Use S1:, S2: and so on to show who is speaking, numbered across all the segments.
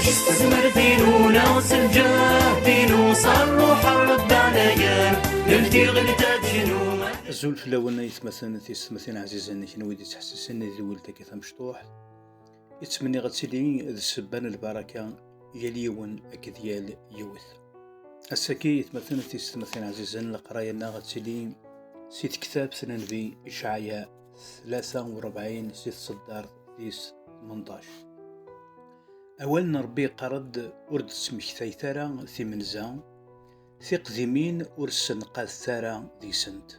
S1: استثمر دينونا وسجاد دينو صاروا حرب عليان نلتي غلتات شنو
S2: الزول في الأول يتمثل تيستمثل عزيزا نويد يتحسسن ذي ولدك مشطوح يتمني غتسلي ذي السبان البركة يليون أكديال يوث السكي يتمثل تيستمثل عزيزا القراية غتسلي سيت كتاب سنن في إشعياء 43 سيت صدار ديس 18 أول نربي قرد أرد سمكتاي ثرى ثمنزا ثق ذمين أرسن قاد ثرى ذي سنت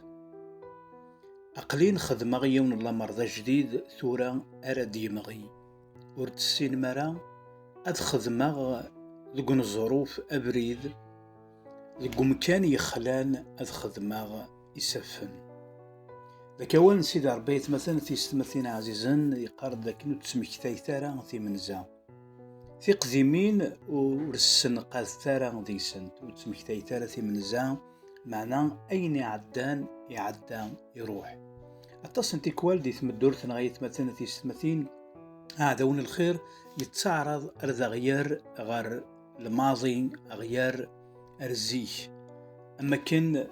S2: أقلين خدمة غيون الله مرضى جديد ثورة أردي مغي أرد السين مرا أد خدمة ذقن الظروف أبريد ذقو مكان يخلان أد خدمة يسفن ذاك أول نسيد عربيت مثلا تيستمثين عزيزا يقارد ذاك نتسمكتاي ثرى ثمنزا ثق ذيمين ورسن قاد ثارة ذي سنت وتسمكتاي ثالثي من زام معناه أين عدان يعدان يروح أتصن تيكوال دي ثمدورث نغاية مثلا تيستمثين عادون الخير يتسعرض أرض غير غير الماضي غير أرزيش أما كان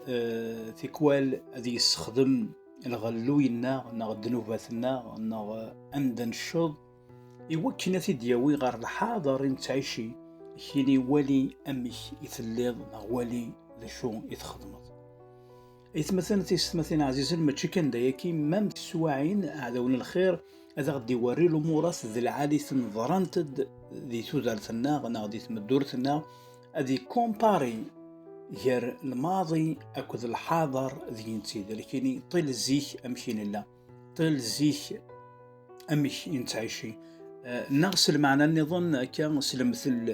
S2: تيكوال ذي يستخدم الغلوينا نغدنوباتنا نغ أندن الشض يوكنا دياوي غير الحاضر نتعيشي كيني ولي أمي يثليض ولي ذا شو يتخدمت مثلا تيستمثين عزيزا ماشي كان داياكي مام تسواعين عدون الخير هذا غدي يوري الأمورات ذي العالي تنظرانتد ذي تودارتنا غادي تمدورتنا هذي كومباري غير الماضي أكد الحاضر ذي نتيد لكني طيل الزيك أمشي لا طيل الزيك أمش ينتعيشي نغسل معنا النظام كان مثل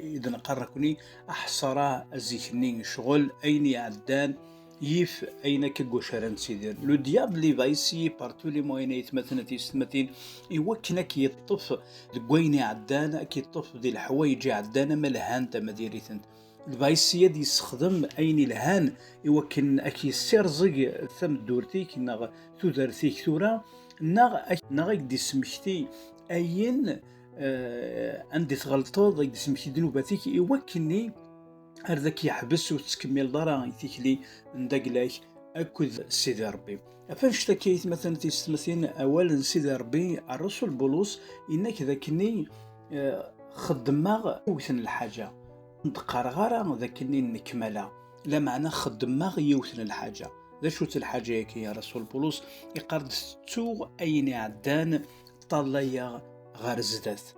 S2: إذا نقركني أحصر الزيكني شغل أين يعدان يف أين كجوشران سيدر لو دياب لي فايسي بارتو لي موين يتمثل تيستمثين يوكنك يطف لقوين يعدان كي يطف دي الحوايج يعدان ملهان تمديريثنت الفايسي دي يستخدم أين الهان يوكن أكي سيرزق ثم دورتيك نغ تودرتيك ثورا نغ دي سمشتي أين عندي تغلطو دي سمشتي دنوباتيك يوكني هذاك يحبس وتكمل دارا يتيكلي ندقلاك أكد سيدي ربي أفنش تكيت مثلا تيستمثين أولا سيدي ربي الرسول بولس إنك ذاكني خدماغ يوثن الحاجة نتقرغارا ذاكني نكملا لا معنى خدماغ يوثن الحاجة ذا شوت الحاجة يا رسول بولس يقرد ستو أين عدان طاليا غار زداث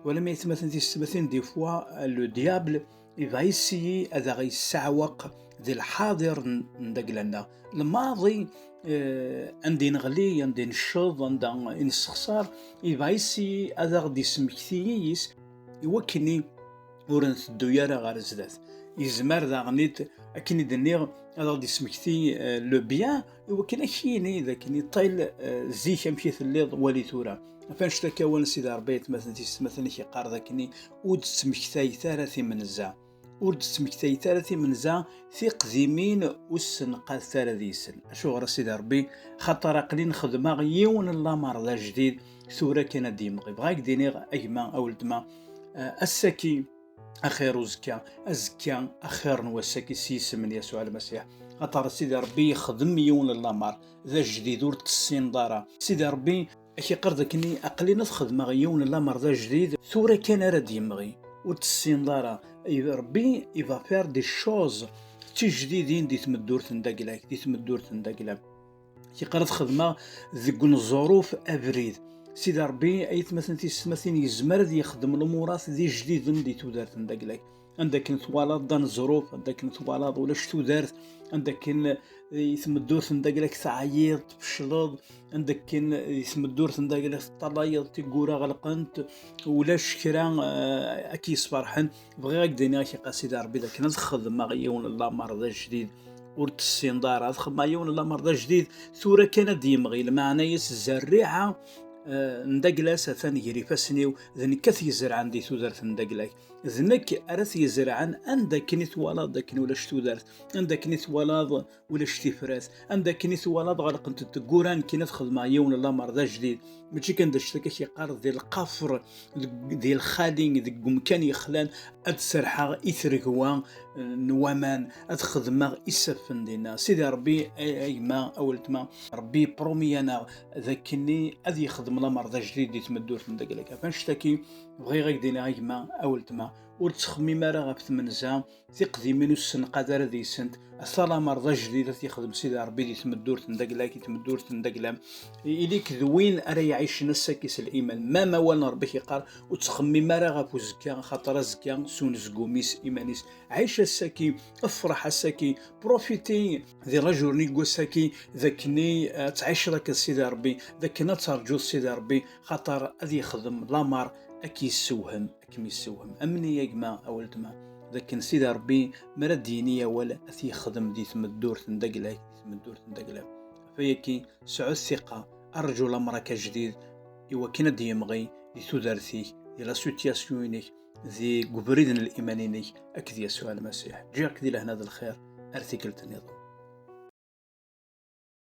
S2: ولما يتمثل تيستمثين دي فوا لو ديابل يفايسي هذا غيسعوق ذي الحاضر ندقلنا الماضي عندي نغلي عندي نشوض عندي نسخسار يفايسي هذا غدي سمكتييس يوكني ورنث الدويارة غار زداث يزمر ذا غنيت أكني دنيغ هذا غدي سمكتي لو بيان يوكن أكيني إذا كني طيل زيك أمشي ثليض ولي ثورة فانش تكون سيدي ربيت مثلا كي قار ذاكني ود سمكتاي ثلاثي من الزا ود سمكتاي ثلاثي من زا ثق ذيمين والسن قال ثلاثي سن اشو غير سيدي ربي خاطر قلين خدمه غيون الله مرضى جديد ثورة كان ديمغي بغاك دينيغ أجما أولد ما السكي أخير وزكا أزكا أخير نوسكي سيس من يسوع المسيح خاطر سيدي ربي يخدم يون الله مار ذا جديد ورد السين دارا سيدي ربي أكي قردك إني أقلي نخدم غيون الله مرضى جديد ثورة كان راد يمغي ورد السين دارا ربي يفا فير دي شوز تي جديدين دي تمدور تندقلاك دي تمدور تندقلاك كي قرد خدمة ذقن الظروف أبريد سيدي ربي أيت مثلا تيستمثين يزمر ذي يخدم الأمورات ذي جديد دي تودارت ندقلاك عندك نثوالات دان الظروف عندك نثوالات ولاش تودارت عندك يتمدور ندقلاك تعيط بشلض عندك يتمدور ندقلاك طلايض تيقورا غلقنت ولاش كرا أكي صفرحن بغيك دينا كي قاسيدي ربي ذاك نخدم غيون الله مرضى جديد ورد السين دار خدمة يون الله مرضى جديد ثورة كانت ديمغي المعنى يس الزريعة ندقلاس ثاني يري فاسنيو ذن كث يزرعن دي تودرت ندقلاك ذنك أرث يزرعن عندك نيث ولاد داك ولاش تودرت عندك نيث ولاد ولاش تفراث عندك نيث ولاد غلق انت تقوران كي ندخل مع يوم الله مرضى جديد ماشي كندشتك شي قارض ديال القفر ديال الخادين ذي مكان يخلان ادسرحا اثرقوا نوامان ادخدما اسفن دينا سيدي ربي ايما اولتما ربي بروميانا ذاكني اذ يخدم لا مرضى جديد يتمدور من داك فنشتكي بغي غيك دينا ايما اولتما ورتخمي مارا غف ثمنزا ثقدي منو السن قادر ذي سنت اثلا مرضى جديد يخدم سيدي ربي يتمدور تندقلاك يتمدور تندقلام اليك ذوين ارى يعيش نسكيس الايمان ما موال ربي يقار وتخمي مارا غف زكا خاطر زكا سون زكوميس ايمانيس عيش الساكي افرح الساكي بروفيتي ذي رجل نيكو ساكي ذاكني تعيش لك سيدي ربي ذاكنا ترجو سيدي ربي خاطر اذ يخدم لامار اكي يسوهم امني يا جماعه اولتما ذاك سيدي ربي مرا دينيه ولا اثي يخدم دي تمدور تندقلاك فيكي سعود الثقه ارجو لامرك جديد ايوا كي ندي يمغي دي تودرثيك دي لا سيتياسيونيك ذي قبريدن الايمانينيك اكد يسوع المسيح جاك دي لهنا الخير ارثيكلت النظام